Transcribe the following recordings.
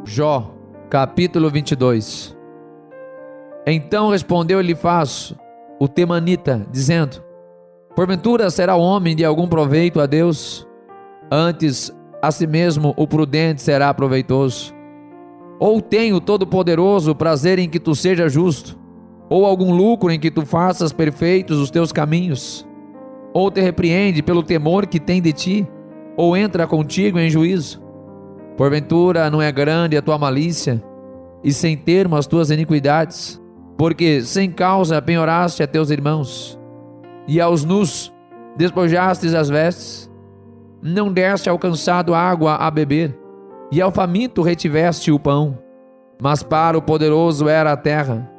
Jó, capítulo 22. Então respondeu Elifaz, o temanita, dizendo: porventura será o homem de algum proveito a Deus? Antes, a si mesmo o prudente será proveitoso. Ou tem o Todo-Poderoso prazer em que tu sejas justo? Ou algum lucro em que tu faças perfeitos os teus caminhos? Ou te repreende pelo temor que tem de ti? Ou entra contigo em juízo? Porventura não é grande a tua malícia, e sem termo as tuas iniquidades? Porque sem causa penhoraste a teus irmãos, e aos nus despojastes as vestes. Não deste ao cansado água a beber, e ao faminto retiveste o pão. Mas para o poderoso era a terra,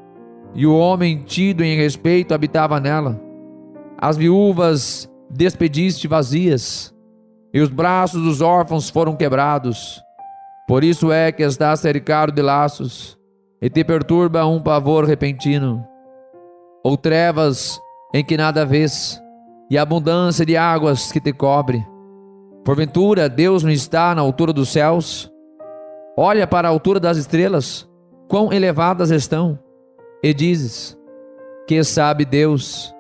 e o homem tido em respeito habitava nela. As viúvas despediste vazias, e os braços dos órfãos foram quebrados. Por isso é que estás cercado de laços, e te perturba um pavor repentino. Ou trevas em que nada vês, e abundância de águas que te cobre. Porventura Deus não está na altura dos céus? Olha para a altura das estrelas, quão elevadas estão, e dizes: que sabe Deus?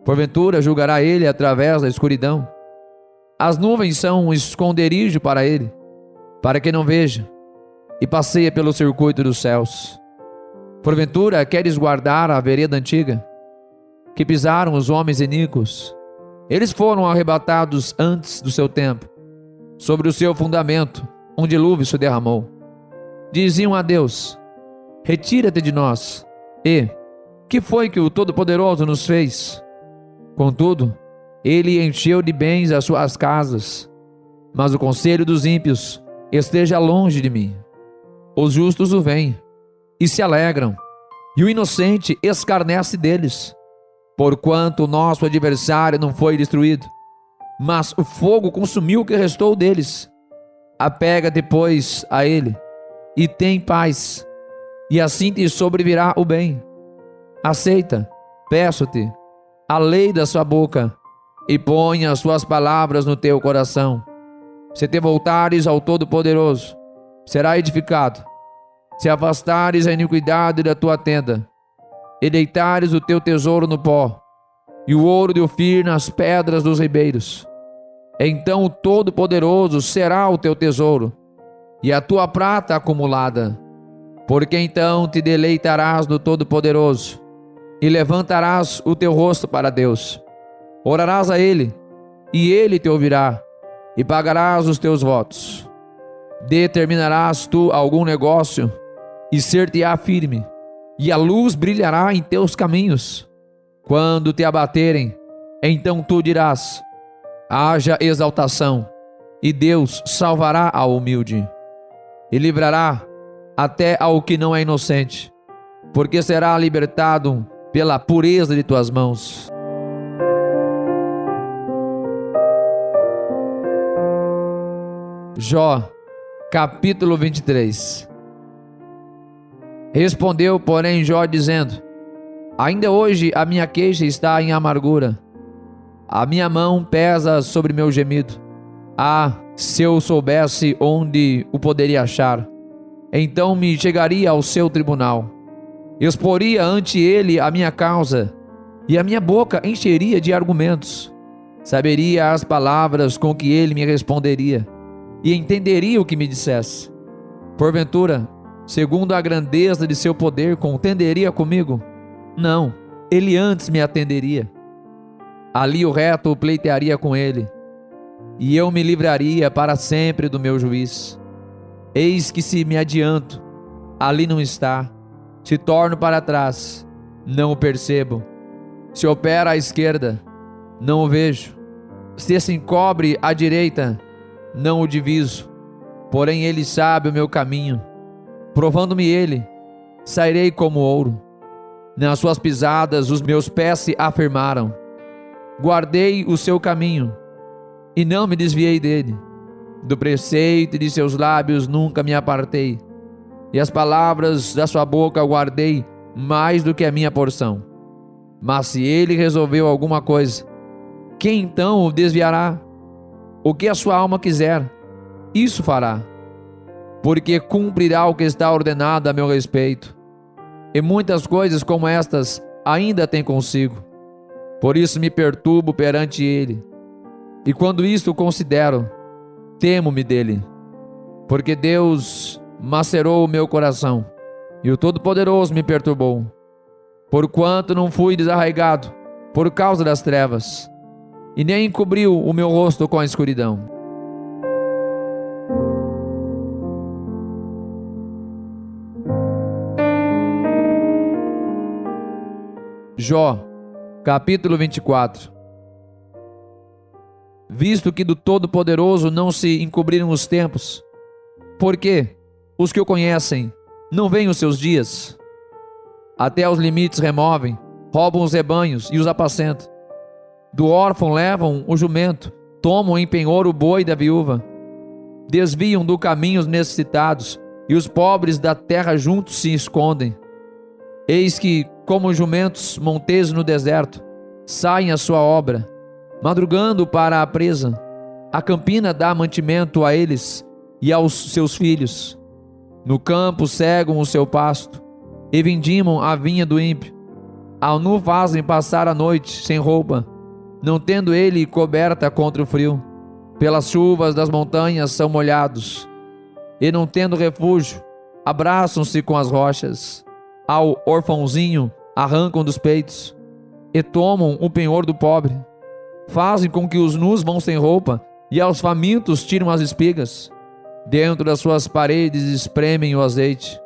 Porventura julgará ele através da escuridão? As nuvens são um esconderijo para ele, para que não veja, e passeia pelo circuito dos céus. Porventura queres guardar a vereda antiga, que pisaram os homens iníquos? Eles foram arrebatados antes do seu tempo. Sobre o seu fundamento um dilúvio se derramou. Diziam a Deus: retira-te de nós. E que foi que o Todo-Poderoso nos fez? Contudo, ele encheu de bens as suas casas, mas o conselho dos ímpios esteja longe de mim. Os justos o veem e se alegram, e o inocente escarnece deles. Porquanto o nosso adversário não foi destruído, mas o fogo consumiu o que restou deles. Apega-te, pois, a ele, e tem paz, e assim te sobrevirá o bem. Aceita, peço-te, a lei da sua boca, e põe as suas palavras no teu coração. Se te voltares ao Todo-Poderoso, será edificado. Se afastares a iniquidade da tua tenda, e deitares o teu tesouro no pó, e o ouro de Ofir nas pedras dos ribeiros, então o Todo-Poderoso será o teu tesouro, e a tua prata acumulada. Porque então te deleitarás no Todo-Poderoso, e levantarás o teu rosto para Deus. Orarás a Ele, e Ele te ouvirá, e pagarás os teus votos. Determinarás tu algum negócio, e ser-te-á firme, e a luz brilhará em teus caminhos. Quando te abaterem, então tu dirás: haja exaltação, e Deus salvará ao humilde, e livrará até ao que não é inocente, porque será libertado pela pureza de tuas mãos. Jó, capítulo 23. Respondeu, porém, Jó, dizendo: ainda hoje a minha queixa está em amargura, a minha mão pesa sobre meu gemido. Ah, se eu soubesse onde o poderia achar, então me chegaria ao seu tribunal, exporia ante ele a minha causa, e a minha boca encheria de argumentos. Saberia as palavras com que ele me responderia, e entenderia o que me dissesse. Porventura, segundo a grandeza de seu poder, contenderia comigo? Não, ele antes me atenderia. Ali o reto pleitearia com ele, e eu me livraria para sempre do meu juiz. Eis que se me adianto, ali não está. Se torno para trás, não o percebo. Se opera à esquerda, não o vejo. Se se encobre à direita, não o diviso. Porém ele sabe o meu caminho. Provando-me ele, sairei como ouro. Nas suas pisadas os meus pés se afirmaram. Guardei o seu caminho, e não me desviei dele. Do preceito de seus lábios nunca me apartei, e as palavras da sua boca guardei mais do que a minha porção. Mas se ele resolveu alguma coisa, quem então o desviará? O que a sua alma quiser, isso fará. porque cumprirá o que está ordenado a meu respeito. E muitas coisas como estas ainda tem consigo. Por isso me perturbo perante ele. E quando isto considero, temo-me dele. Porque Deus macerou o meu coração, e o Todo-Poderoso me perturbou. Porquanto não fui desarraigado por causa das trevas, e nem encobriu o meu rosto com a escuridão. Jó, capítulo 24. Visto que do Todo-Poderoso não se encobriram os tempos, porque os que o conhecem não veem os seus dias. Até os limites removem, roubam os rebanhos e os apacentam. Do órfão levam o jumento, tomam em penhor o boi da viúva. Desviam do caminho os necessitados, e os pobres da terra juntos se escondem. Eis que, como jumentos monteses no deserto, saem a sua obra, madrugando para a presa. A campina dá mantimento a eles e aos seus filhos. No campo cegam o seu pasto, e vindimam a vinha do ímpio. Ao nu fazem passar a noite sem roupa, não tendo ele coberta contra o frio. Pelas chuvas das montanhas são molhados, e não tendo refúgio, abraçam-se com as rochas. Ao orfãozinho arrancam dos peitos, e tomam o penhor do pobre. Fazem com que os nus vão sem roupa, e aos famintos tiram as espigas. Dentro das suas paredes espremem o azeite,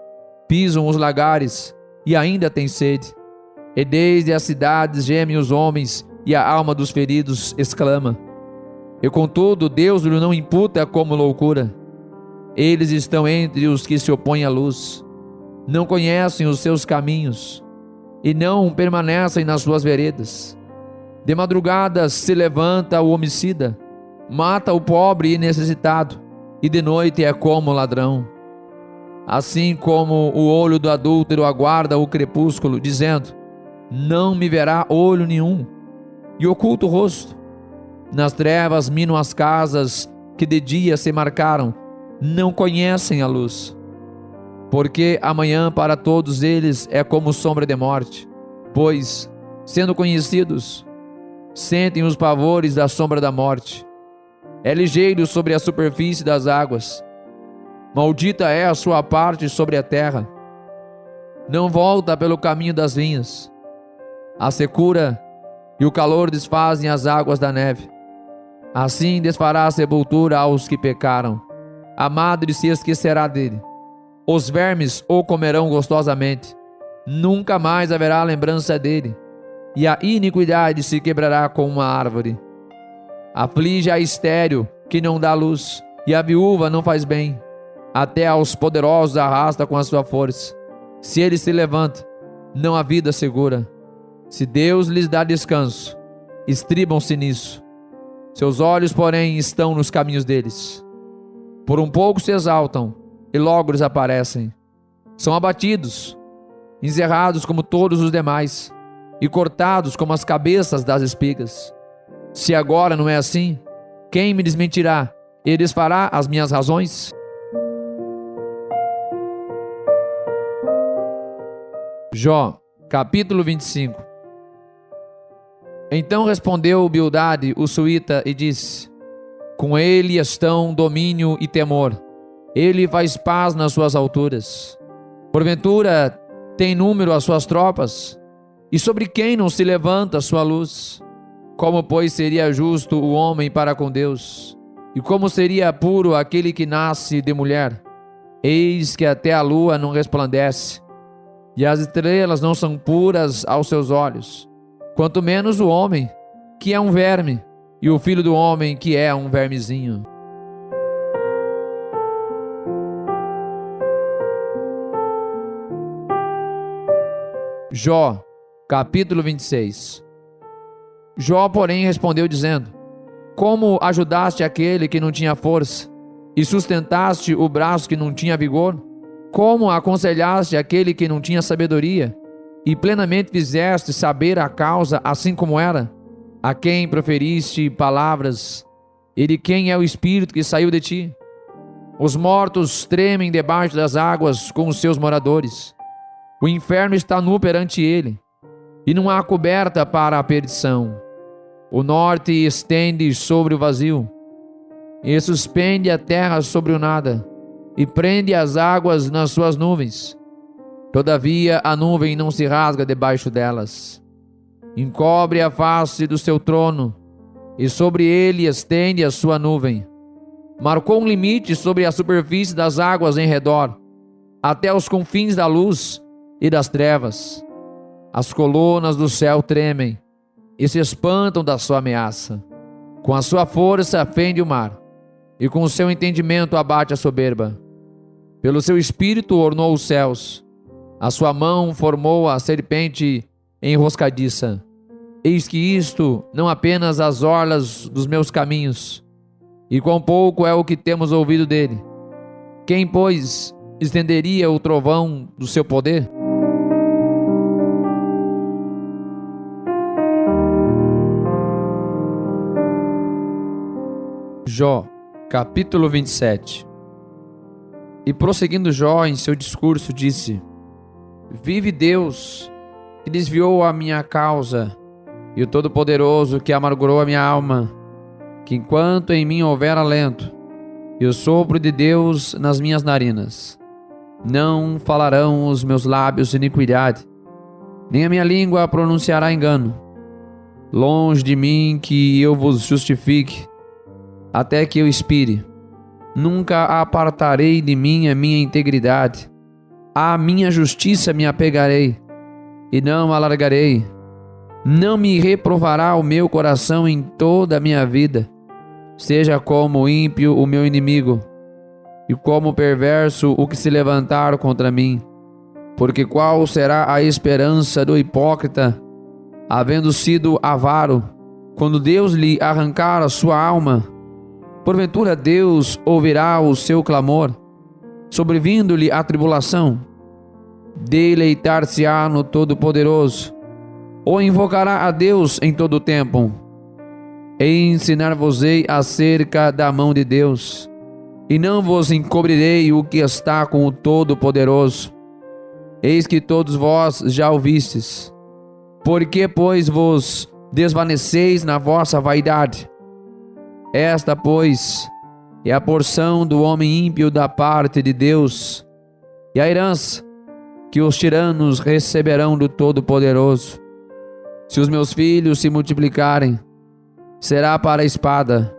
pisam os lagares, e ainda têm sede. E desde as cidades gemem os homens, e a alma dos feridos exclama. E contudo Deus lhe não imputa como loucura. Eles estão entre os que se opõem à luz, não conhecem os seus caminhos, e não permanecem nas suas veredas. De madrugada se levanta o homicida, mata o pobre e necessitado, e de noite é como ladrão. Assim como o olho do adúltero aguarda o crepúsculo, dizendo: não me verá olho nenhum, e oculta o rosto. Nas trevas minam as casas que de dia se marcaram, não conhecem a luz. Porque amanhã para todos eles é como sombra de morte, pois, sendo conhecidos, sentem os pavores da sombra da morte. É ligeiro sobre a superfície das águas, maldita é a sua parte sobre a terra. Não volta pelo caminho das vinhas. A secura e o calor desfazem as águas da neve. Assim desfará a sepultura aos que pecaram. A madre se esquecerá dele. Os vermes o comerão gostosamente. Nunca mais haverá lembrança dele, e a iniquidade se quebrará como uma árvore. Aflige a estéril que não dá luz, e a viúva não faz bem. Até aos poderosos arrasta com a sua força. Se ele se levanta, não há vida segura. Se Deus lhes dá descanso, estribam-se nisso. Seus olhos, porém, estão nos caminhos deles. Por um pouco se exaltam, e logo desaparecem. São abatidos, encerrados como todos os demais, e cortados como as cabeças das espigas. Se agora não é assim, quem me desmentirá e desfará as minhas razões? Jó, capítulo 25. Então respondeu Bildade, o suíta, e disse: com ele estão domínio e temor. Ele faz paz nas suas alturas. Porventura tem número as suas tropas? E sobre quem não se levanta a sua luz? Como, pois, seria justo o homem para com Deus? E como seria puro aquele que nasce de mulher? Eis que até a lua não resplandece, e as estrelas não são puras aos seus olhos. Quanto menos o homem, que é um verme, e o filho do homem, que é um vermezinho. Jó, capítulo 26. Jó, porém, respondeu dizendo: como ajudaste aquele que não tinha força, e sustentaste o braço que não tinha vigor? Como aconselhaste aquele que não tinha sabedoria, e plenamente fizeste saber a causa assim como era? A quem proferiste palavras, e de quem é o espírito que saiu de ti? Os mortos tremem debaixo das águas com os seus moradores. O inferno está nu perante ele, e não há coberta para a perdição. O norte estende sobre o vazio, e suspende a terra sobre o nada, e prende as águas nas suas nuvens. Todavia a nuvem não se rasga debaixo delas. Encobre a face do seu trono, e sobre ele estende a sua nuvem. Marcou um limite sobre a superfície das águas em redor, até os confins da luz e das trevas. As colunas do céu tremem e se espantam da sua ameaça. Com a sua força fende o mar, e com o seu entendimento abate a soberba. Pelo seu espírito ornou os céus, a sua mão formou a serpente enroscadiça. Eis que isto não apenas as orlas dos meus caminhos, e quão pouco é o que temos ouvido dele. Quem, pois, estenderia o trovão do seu poder? Jó, capítulo 27. E prosseguindo Jó em seu discurso, disse: Vive Deus, que desviou a minha causa, e o Todo-Poderoso, que amargurou a minha alma, que enquanto em mim houver alento, e o sopro de Deus nas minhas narinas, não falarão os meus lábios iniquidade, nem a minha língua pronunciará engano. Longe de mim que eu vos justifique, até que eu expire. Nunca apartarei de mim a minha integridade. À minha justiça me apegarei, e não alargarei. Não me reprovará o meu coração em toda a minha vida. Seja como ímpio o meu inimigo, e como perverso o que se levantar contra mim. Porque qual será a esperança do hipócrita, havendo sido avaro, quando Deus lhe arrancar a sua alma? Porventura Deus ouvirá o seu clamor, sobrevindo-lhe a tribulação? Deleitar-se-á no Todo-Poderoso, ou invocará a Deus em todo o tempo? Ensinar-vos-ei acerca da mão de Deus, e não vos encobrirei o que está com o Todo-Poderoso. Eis que todos vós já ouvistes. Por que, pois, vos desvaneceis na vossa vaidade? Esta, pois, é a porção do homem ímpio da parte de Deus, e a herança que os tiranos receberão do Todo-Poderoso. Se os meus filhos se multiplicarem, será para a espada,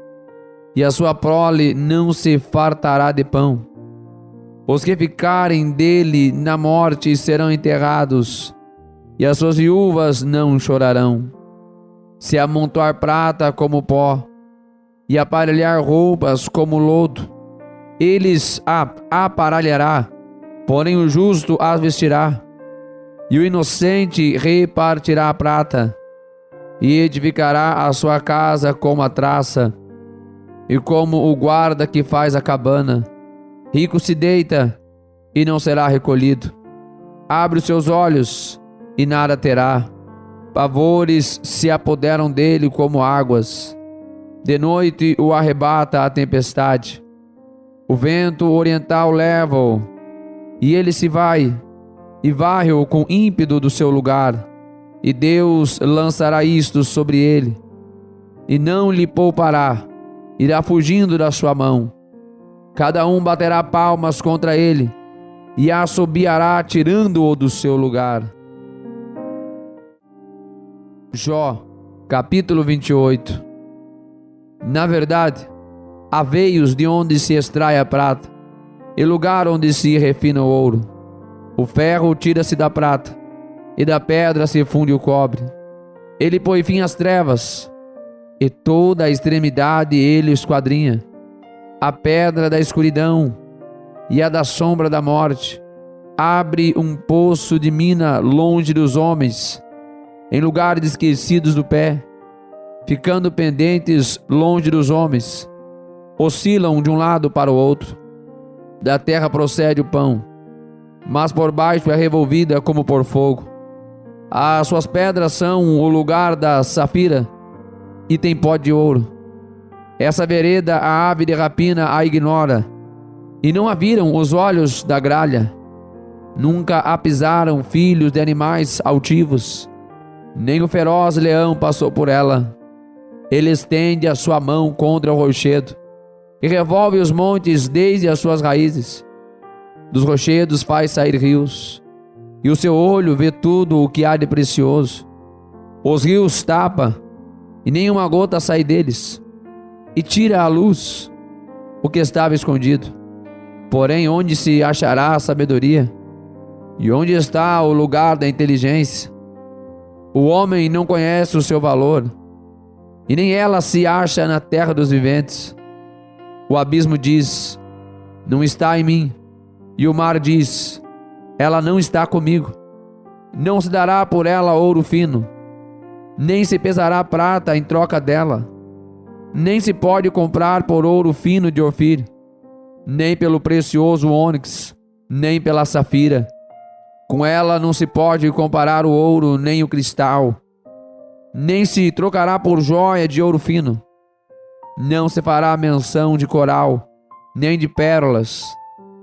e a sua prole não se fartará de pão. Os que ficarem dele na morte serão enterrados, e as suas viúvas não chorarão. Se amontoar prata como pó, e aparelhar roupas como lodo, eles a aparelhará, porém o justo as vestirá, e o inocente repartirá a prata, e edificará a sua casa como a traça, e como o guarda que faz a cabana. Rico se deita, e não será recolhido. Abre os seus olhos, e nada terá. Pavores se apoderam dele como águas. De noite o arrebata a tempestade. O vento oriental leva-o, e ele se vai, e varre-o com ímpeto do seu lugar. E Deus lançará isto sobre ele, e não lhe poupará, irá fugindo da sua mão. Cada um baterá palmas contra ele, e assobiará tirando-o do seu lugar. Jó, capítulo 28. Na verdade, há veios de onde se extrai a prata, e lugar onde se refina o ouro. O ferro tira-se da prata, e da pedra se funde o cobre. Ele põe fim às trevas, e toda a extremidade ele esquadrinha. A pedra da escuridão e a da sombra da morte abre um poço de mina longe dos homens, em lugares esquecidos do pé, ficando pendentes longe dos homens. Oscilam de um lado para o outro. Da terra procede o pão, mas por baixo é revolvida como por fogo. As suas pedras são o lugar da safira, e tem pó de ouro. Essa vereda a ave de rapina a ignora, E não a viram os olhos da gralha, nunca a pisaram filhos de animais altivos, nem o feroz leão passou por ela. Ele estende a sua mão contra o rochedo, e revolve os montes desde as suas raízes. Dos rochedos faz sair rios, e o seu olho vê tudo o que há de precioso. Os rios tapa, e nenhuma gota sai deles, e tira à luz o que estava escondido. Porém, onde se achará a sabedoria? E onde está o lugar da inteligência? O homem não conhece o seu valor, e nem ela se acha na terra dos viventes. O abismo diz: não está em mim. E o mar diz: ela não está comigo. Não se dará por ela ouro fino, nem se pesará prata em troca dela. Nem se pode comprar por ouro fino de Ofir, nem pelo precioso ônix, nem pela safira. Com ela não se pode comparar o ouro nem o cristal, nem se trocará por joia de ouro fino. Não se fará menção de coral, nem de pérolas,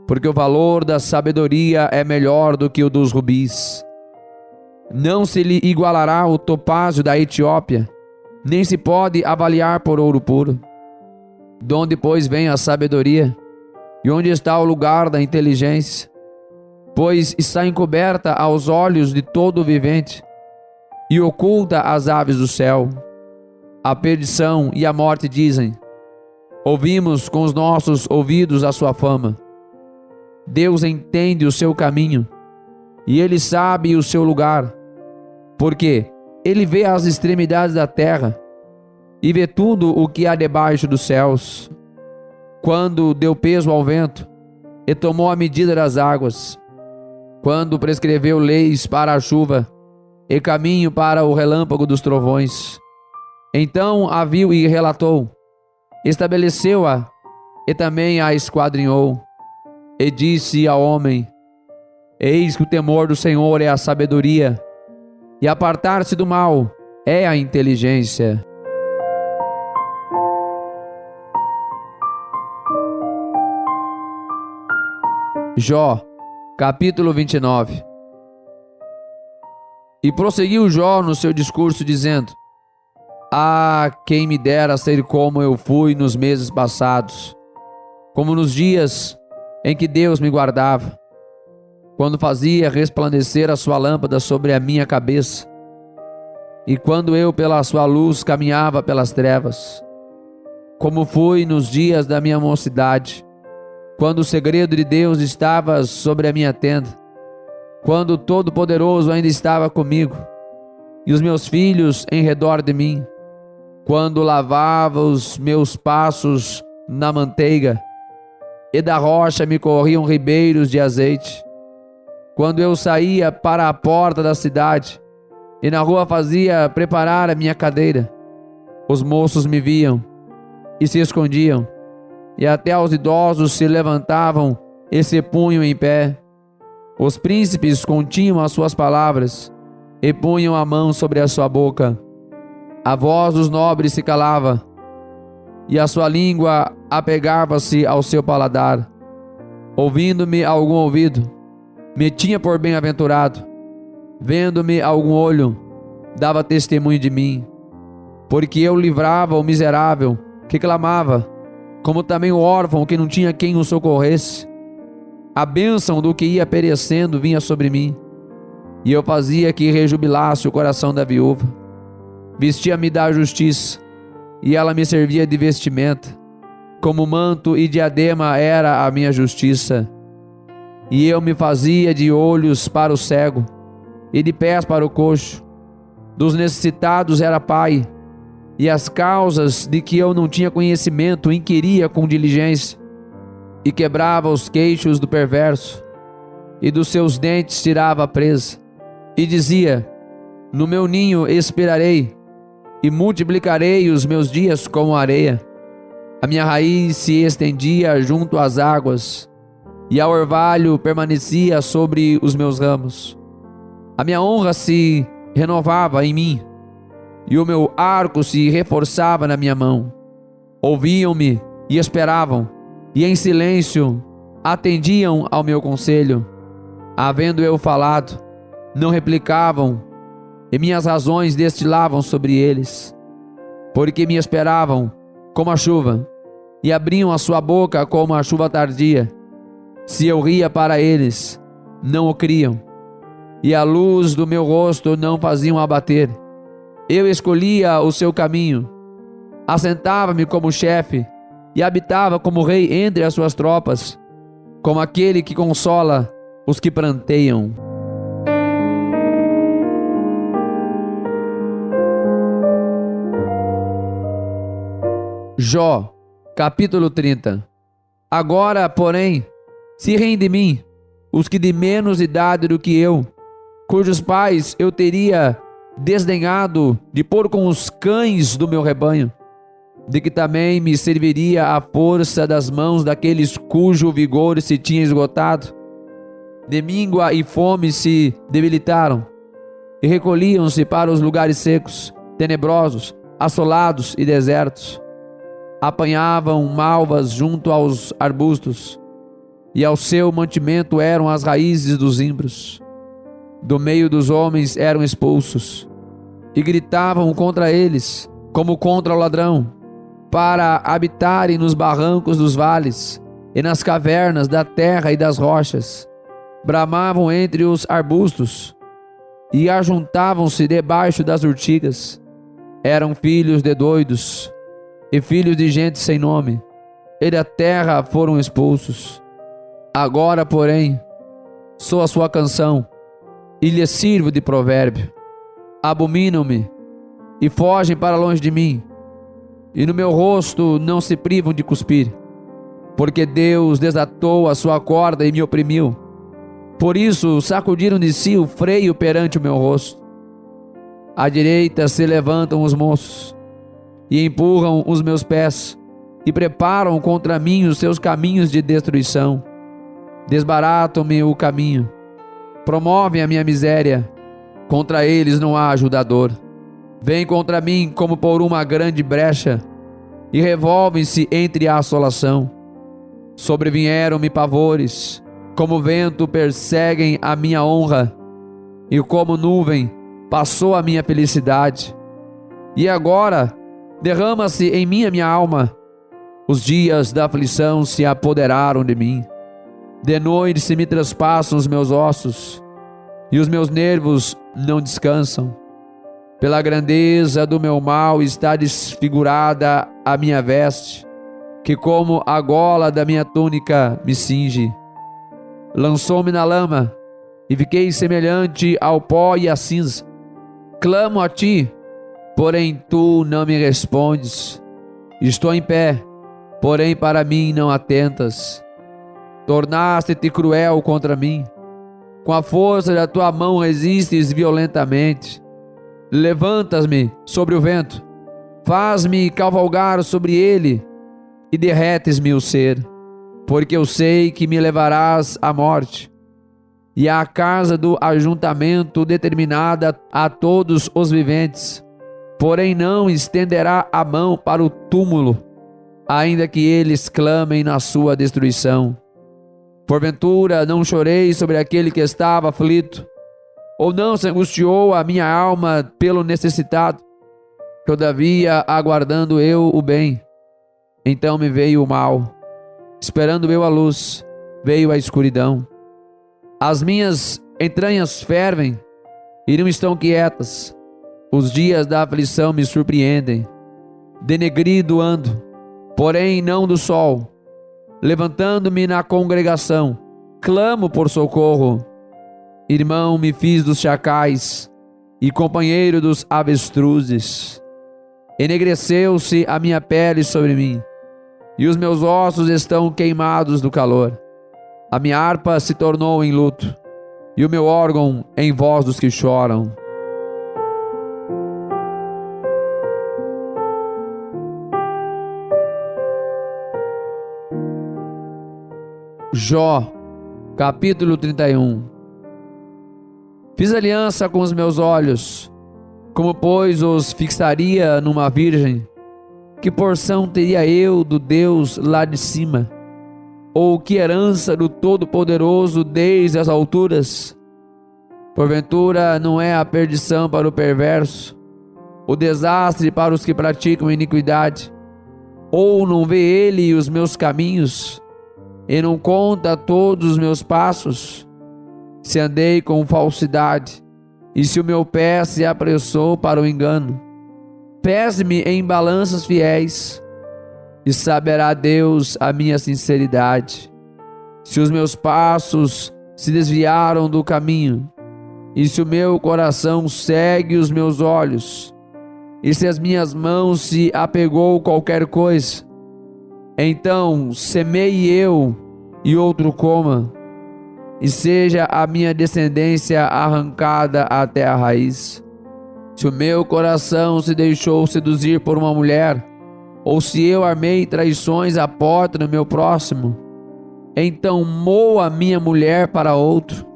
porque o valor da sabedoria é melhor do que o dos rubis. Não se lhe igualará o topázio da Etiópia, nem se pode avaliar por ouro puro. Donde, pois, vem a sabedoria? E onde está o lugar da inteligência? Pois está encoberta aos olhos de todo o vivente, e oculta às aves do céu. A perdição e a morte dizem: ouvimos com os nossos ouvidos a sua fama. Deus entende o seu caminho, e Ele sabe o seu lugar, porque Ele vê as extremidades da terra, e vê tudo o que há debaixo dos céus. Quando deu peso ao vento, e tomou a medida das águas, quando prescreveu leis para a chuva, e caminho para o relâmpago dos trovões. Então a viu e relatou, estabeleceu-a, e também a esquadrinhou. E disse ao homem: eis que o temor do Senhor é a sabedoria, e apartar-se do mal é a inteligência. Jó, capítulo 29. E prosseguiu Jó no seu discurso, dizendo: ah, quem me dera ser como eu fui nos meses passados, como nos dias em que Deus me guardava, quando fazia resplandecer a sua lâmpada sobre a minha cabeça, e quando eu pela sua luz caminhava pelas trevas, como fui nos dias da minha mocidade, quando o segredo de Deus estava sobre a minha tenda, quando o Todo-Poderoso ainda estava comigo, e os meus filhos em redor de mim, quando lavava os meus passos na manteiga, e da rocha me corriam ribeiros de azeite, quando eu saía para a porta da cidade, e na rua fazia preparar a minha cadeira, os moços me viam e se escondiam, e até os idosos se levantavam e se punham em pé. Os príncipes continham as suas palavras e punham a mão sobre a sua boca. A voz dos nobres se calava, e a sua língua apegava-se ao seu paladar. Ouvindo-me algum ouvido, me tinha por bem-aventurado. Vendo-me algum olho, dava testemunho de mim. Porque eu livrava o miserável que clamava, como também o órfão que não tinha quem o socorresse. A bênção do que ia perecendo vinha sobre mim, e eu fazia que rejubilasse o coração da viúva. Vestia-me da justiça, e ela me servia de vestimenta. Como manto e diadema era a minha justiça. E eu me fazia de olhos para o cego, e de pés para o coxo. Dos necessitados era pai, e as causas de que eu não tinha conhecimento inquiria com diligência, e quebrava os queixos do perverso, e dos seus dentes tirava a presa, e dizia: no meu ninho esperarei, e multiplicarei os meus dias como areia. A minha raiz se estendia junto às águas, e a orvalho permanecia sobre os meus ramos. A minha honra se renovava em mim, e o meu arco se reforçava na minha mão. Ouviam-me e esperavam, e em silêncio atendiam ao meu conselho. Havendo eu falado, não replicavam, e minhas razões destilavam sobre eles, porque me esperavam como a chuva, e abriam a sua boca como a chuva tardia. Se eu ria para eles, não o criam, e a luz do meu rosto não faziam abater. Eu escolhia o seu caminho, assentava-me como chefe, e habitava como rei entre as suas tropas, como aquele que consola os que pranteiam. Jó, capítulo 30. Agora, porém, se riem de mim os que de menos idade do que eu, cujos pais eu teria desdenhado de pôr com os cães do meu rebanho, de que também me serviria a força das mãos daqueles cujo vigor se tinha esgotado. De míngua e fome se debilitaram, e recolhiam-se para os lugares secos, tenebrosos, assolados e desertos. Apanhavam malvas junto aos arbustos, e ao seu mantimento eram as raízes dos zimbros. Do meio dos homens eram expulsos, e gritavam contra eles, como contra o ladrão, para habitarem nos barrancos dos vales, e nas cavernas da terra e das rochas. Bramavam entre os arbustos, e ajuntavam-se debaixo das urtigas. Eram filhos de doidos, e filhos de gente sem nome, e da terra foram expulsos. Agora, porém, sou a sua canção, e lhes sirvo de provérbio. Abominam-me, e fogem para longe de mim, e no meu rosto não se privam de cuspir, porque Deus desatou a sua corda e me oprimiu. Por isso sacudiram de si o freio perante o meu rosto. À direita se levantam os moços, e empurram os meus pés, e preparam contra mim os seus caminhos de destruição. Desbaratam-me o caminho, promovem a minha miséria, contra eles não há ajudador. Vêm contra mim como por uma grande brecha, e revolvem-se entre a assolação. Sobrevieram-me pavores, como vento perseguem a minha honra, e como nuvem passou a minha felicidade. E agora derrama-se em mim a minha alma, os dias da aflição se apoderaram de mim. De noite se me traspassam os meus ossos, e os meus nervos não descansam. Pela grandeza do meu mal está desfigurada a minha veste, que como a gola da minha túnica me cinge. Lançou-me na lama, e fiquei semelhante ao pó e à cinza. Clamo a ti, porém tu não me respondes. Estou em pé, porém para mim não atentas. Tornaste-te cruel contra mim. Com a força da tua mão resistes violentamente. Levantas-me sobre o vento, faz-me cavalgar sobre ele, e derretes-me o ser, porque eu sei que me levarás à morte, e à casa do ajuntamento determinada a todos os viventes. Porém não estenderá a mão para o túmulo, ainda que eles clamem na sua destruição. Porventura não chorei sobre aquele que estava aflito, ou não se angustiou a minha alma pelo necessitado? Todavia, aguardando eu o bem, então me veio o mal. Esperando eu a luz, veio a escuridão. As minhas entranhas fervem e não estão quietas. Os dias da aflição me surpreendem. Denegrido ando, porém não do sol. Levantando-me na congregação, clamo por socorro. Irmão me fiz dos chacais, e companheiro dos avestruzes. Enegreceu-se a minha pele sobre mim, e os meus ossos estão queimados do calor. A minha harpa se tornou em luto, e o meu órgão em voz dos que choram. Jó, capítulo 31. Fiz aliança com os meus olhos, como pois os fixaria numa virgem? Que porção teria eu do Deus lá de cima? ou que herança do Todo-Poderoso desde as alturas? Porventura não é a perdição para o perverso, o desastre para os que praticam iniquidade? Ou não vê ele os meus caminhos, e não conta todos os meus passos? Se andei com falsidade, e se o meu pé se apressou para o engano, pese-me em balanças fiéis, e saberá Deus a minha sinceridade. Se os meus passos se desviaram do caminho, e se o meu coração segue os meus olhos, e se as minhas mãos se apegou qualquer coisa, então semeie eu e outro coma, e seja a minha descendência arrancada até a raiz. Se o meu coração se deixou seduzir por uma mulher, ou se eu armei traições à porta do meu próximo, então moa minha mulher para outro,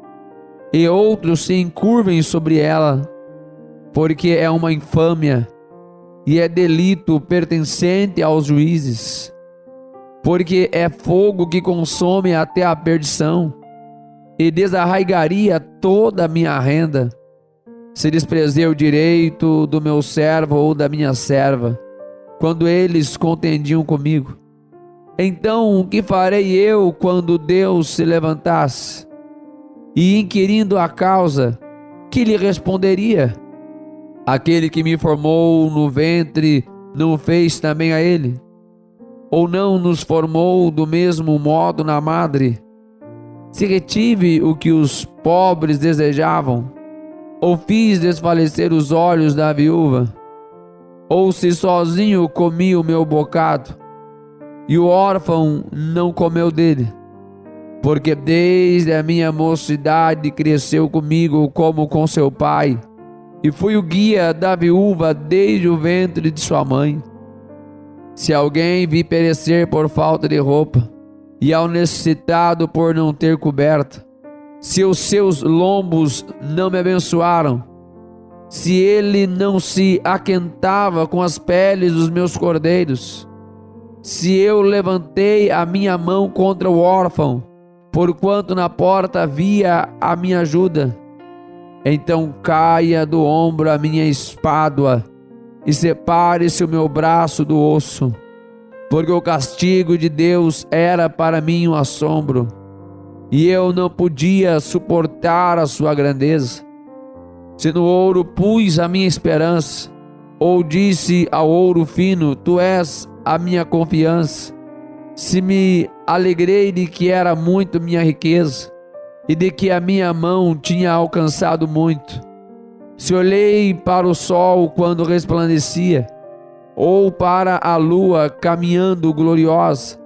e outros se encurvem sobre ela, porque é uma infâmia, e é delito pertencente aos juízes, porque é fogo que consome até a perdição, e desarraigaria toda a minha renda, se desprezei o direito do meu servo ou da minha serva, quando eles contendiam comigo. Então o que farei eu quando Deus se levantasse? E inquirindo a causa, que lhe responderia? Aquele que me formou no ventre não fez também a ele? Ou não nos formou do mesmo modo na madre? Se retive o que os pobres desejavam, ou fiz desfalecer os olhos da viúva? Ou se sozinho comi o meu bocado, e o órfão não comeu dele? Porque desde a minha mocidade cresceu comigo como com seu pai, e fui o guia da viúva desde o ventre de sua mãe. Se alguém vi perecer por falta de roupa, e ao necessitado por não ter coberta, se os seus lombos não me abençoaram, se ele não se aquentava com as peles dos meus cordeiros, se eu levantei a minha mão contra o órfão, porquanto na porta havia a minha ajuda, então caia do ombro a minha espádua, e separe-se o meu braço do osso, porque o castigo de Deus era para mim um assombro, e eu não podia suportar a sua grandeza. Se no ouro pus a minha esperança, ou disse ao ouro fino, tu és a minha confiança, se me alegrei de que era muito minha riqueza, e de que a minha mão tinha alcançado muito, se olhei para o sol quando resplandecia, ou para a lua caminhando gloriosa,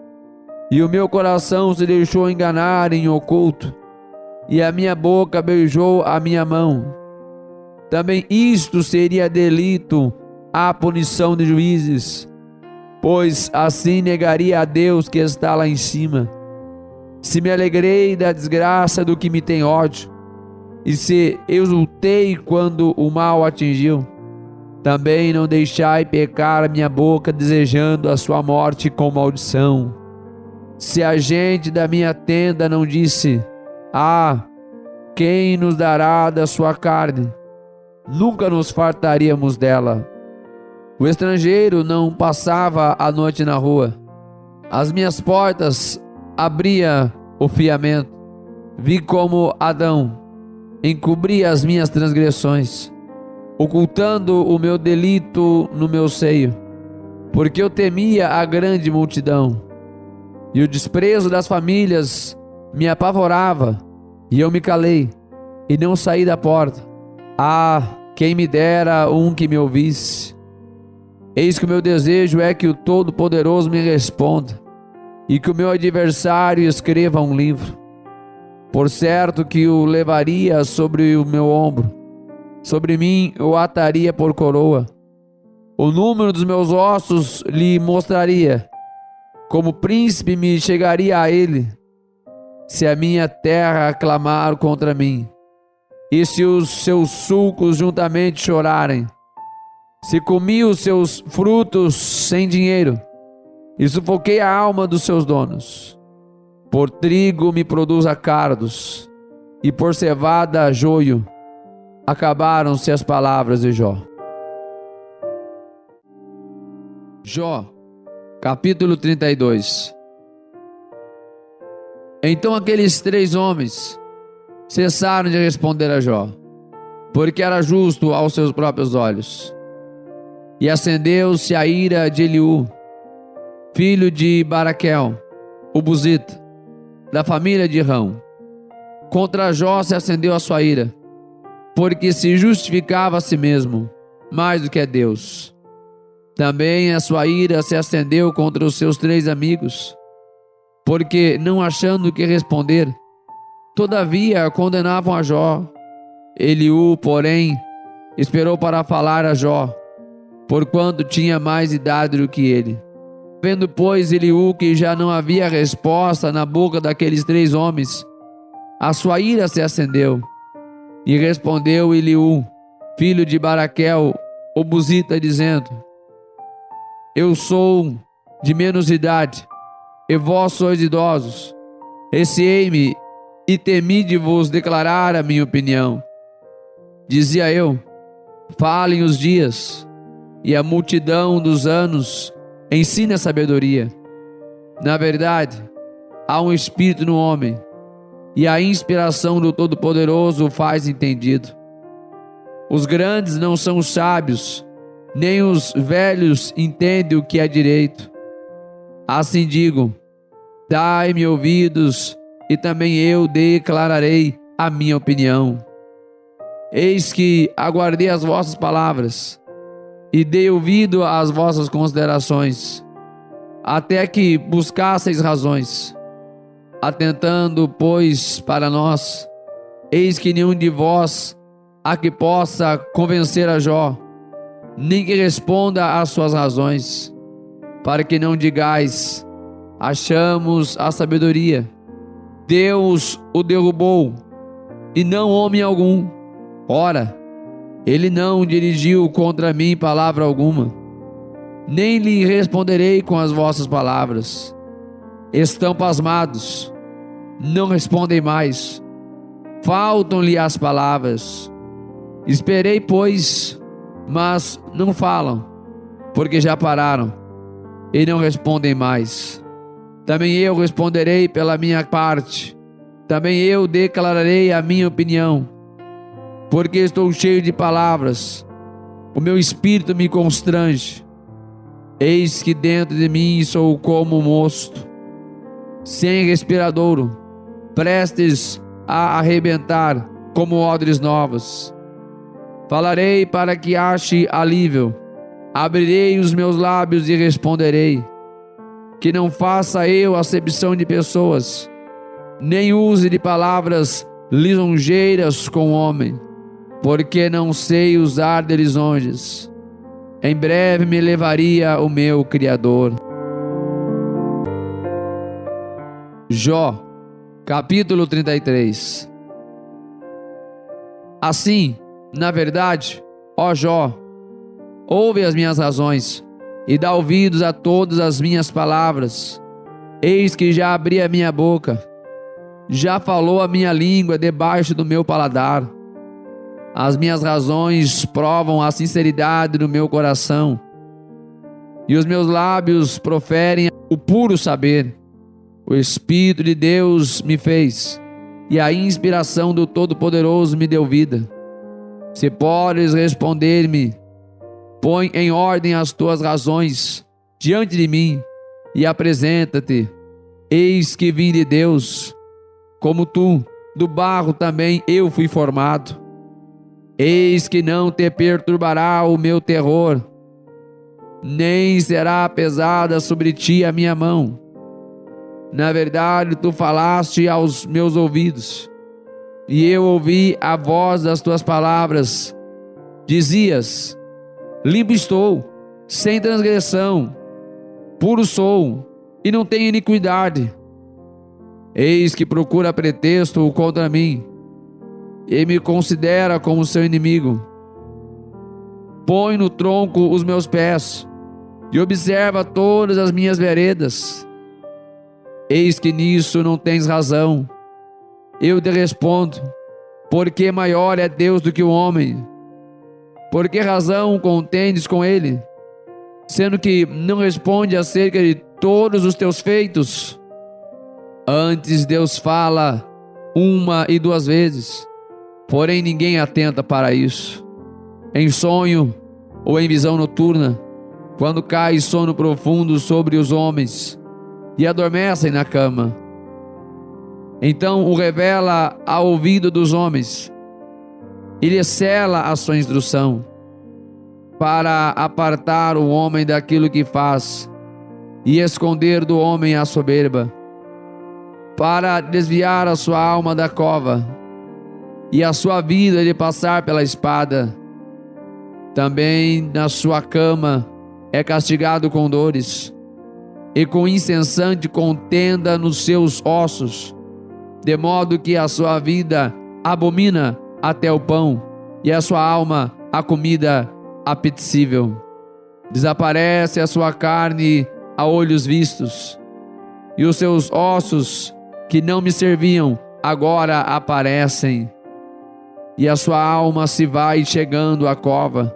e o meu coração se deixou enganar em oculto, e a minha boca beijou a minha mão, também isto seria delito à punição de juízes, pois assim negaria a Deus que está lá em cima. Se me alegrei da desgraça do que me tem ódio, e se exultei quando o mal atingiu, também não deixai pecar a minha boca desejando a sua morte com maldição. Se a gente da minha tenda não disse, quem nos dará da sua carne? Nunca nos fartaríamos dela. O estrangeiro não passava a noite na rua. As minhas portas abria o fiamento. Vi como Adão encobria as minhas transgressões, ocultando o meu delito no meu seio, porque eu temia a grande multidão, e o desprezo das famílias me apavorava, e eu me calei, e não saí da porta. Quem me dera um que me ouvisse. Eis que o meu desejo é que o Todo-Poderoso me responda, e que o meu adversário escreva um livro. Por certo que o levaria sobre o meu ombro, sobre mim o ataria por coroa. O número dos meus ossos lhe mostraria, como príncipe me chegaria a ele. Se a minha terra clamar contra mim, e se os seus sulcos juntamente chorarem, se comi os seus frutos sem dinheiro, e sufoquei a alma dos seus donos, Por trigo me produza cardos, e por cevada joio. Acabaram-se as palavras de Jó. Jó, capítulo 32. Então aqueles 3 homens cessaram de responder a Jó, porque era justo aos seus próprios olhos. E acendeu-se a ira de Eliú, filho de Baraquel, o buzita, da família de Rão. Contra Jó se acendeu a sua ira, porque se justificava a si mesmo, mais do que a Deus. Também a sua ira se acendeu contra os seus 3 amigos, porque, não achando o que responder, todavia condenavam a Jó. Eliú, porém, esperou para falar a Jó, porquanto tinha mais idade do que ele. Vendo, pois, Eliú que já não havia resposta na boca daqueles 3 homens, a sua ira se acendeu. E respondeu Eliú, filho de Baraquel, o buzita, dizendo: Eu sou de menos idade, e vós sois idosos. Receei-me e temi de vos declarar a minha opinião. Dizia eu: falem os dias, e a multidão dos anos ensine a sabedoria. Na verdade, há um espírito no homem, e a inspiração do Todo-Poderoso o faz entendido. Os grandes não são sábios, nem os velhos entendem o que é direito. Assim digo: dai-me ouvidos, e também eu declararei a minha opinião. Eis que aguardei as vossas palavras, e dei ouvido às vossas considerações, até que buscasseis razões. Atentando, pois, para nós, eis que nenhum de vós há que possa convencer a Jó, nem que responda às suas razões, para que não digais: achamos a sabedoria. Deus o derrubou, e não homem algum. Ora, ele não dirigiu contra mim palavra alguma, nem lhe responderei com as vossas palavras. Estão pasmados, não respondem mais, faltam-lhe as palavras. Esperei, pois, mas não falam, porque já pararam, e não respondem mais. Também eu responderei pela minha parte, também eu declararei a minha opinião, porque estou cheio de palavras, o meu espírito me constrange. Eis que dentro de mim sou como um mosto, sem respiradouro, prestes a arrebentar como odres novas. Falarei para que ache alívio, abrirei os meus lábios e responderei. Que não faça eu acepção de pessoas, nem use de palavras lisonjeiras com o homem, porque não sei usar de lisonjas. Em breve me levaria o meu Criador. Jó, capítulo 33. Assim, na verdade, ó Jó, ouve as minhas razões, e dá ouvidos a todas as minhas palavras. Eis que já abri a minha boca, já falou a minha língua debaixo do meu paladar. As minhas razões provam a sinceridade do meu coração, e os meus lábios proferem o puro saber. O Espírito de Deus me fez, e a inspiração do Todo-Poderoso me deu vida. Se podes responder-me, põe em ordem as tuas razões diante de mim e apresenta-te. Eis que vim de Deus, como tu, do barro também eu fui formado. Eis que não te perturbará o meu terror, nem será pesada sobre ti a minha mão. Na verdade, tu falaste aos meus ouvidos, e eu ouvi a voz das tuas palavras. Dizias: limpo estou, sem transgressão, puro sou, e não tenho iniquidade. Eis que procura pretexto contra mim, e me considera como seu inimigo. Põe no tronco os meus pés, e observa todas as minhas veredas. Eis que nisso não tens razão. Eu te respondo, porque maior é Deus do que o homem. Por que razão contendes com ele, sendo que não responde acerca de todos os teus feitos? Antes Deus fala 1 e 2 vezes, porém ninguém atenta para isso. Em sonho ou em visão noturna, quando cai sono profundo sobre os homens e adormecem na cama. Então o revela ao ouvido dos homens e lhe cela a sua instrução, para apartar o homem daquilo que faz e esconder do homem a soberba, para desviar a sua alma da cova e a sua vida de passar pela espada. Também na sua cama é castigado com dores e com incessante contenda nos seus ossos, de modo que a sua vida abomina até o pão e a sua alma a comida apetecível. Desaparece a sua carne a olhos vistos, e os seus ossos que não me serviam agora aparecem, e a sua alma se vai chegando à cova,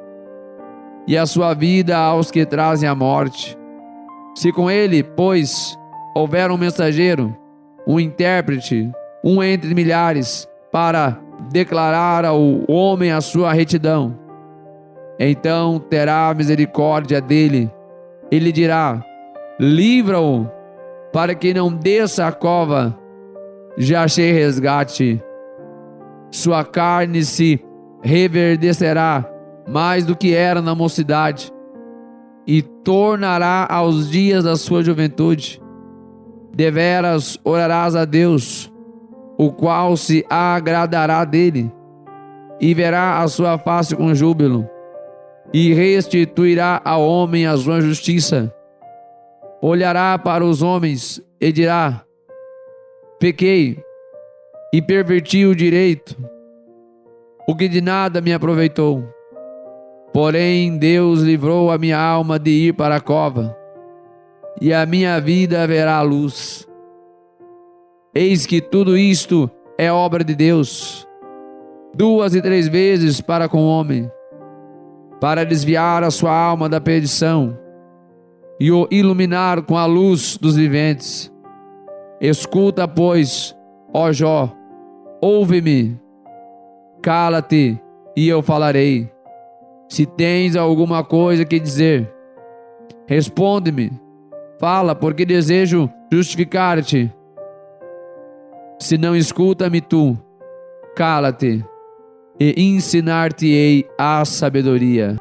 e a sua vida aos que trazem a morte. Se com ele, pois, houver um mensageiro, um intérprete, um entre milhares, para declarar ao homem a sua retidão, então terá misericórdia dele, e lhe dirá: livra-o, para que não desça a cova, já achei resgate. Sua carne se reverdecerá mais do que era na mocidade, e tornará aos dias da sua juventude. Deveras orarás a Deus, o qual se agradará dele, e verá a sua face com júbilo, e restituirá ao homem a sua justiça. Olhará para os homens e dirá: pequei e perverti o direito, o que de nada me aproveitou. Porém Deus livrou a minha alma de ir para a cova, e a minha vida verá a luz. Eis que tudo isto é obra de Deus, 2 e 3 vezes para com o homem, para desviar a sua alma da perdição e o iluminar com a luz dos viventes. Escuta, pois, ó Jó, ouve-me, cala-te e eu falarei. Se tens alguma coisa que dizer, responde-me, fala, porque desejo justificar-te. Se não, escuta-me tu, cala-te, e ensinar-te-ei a sabedoria.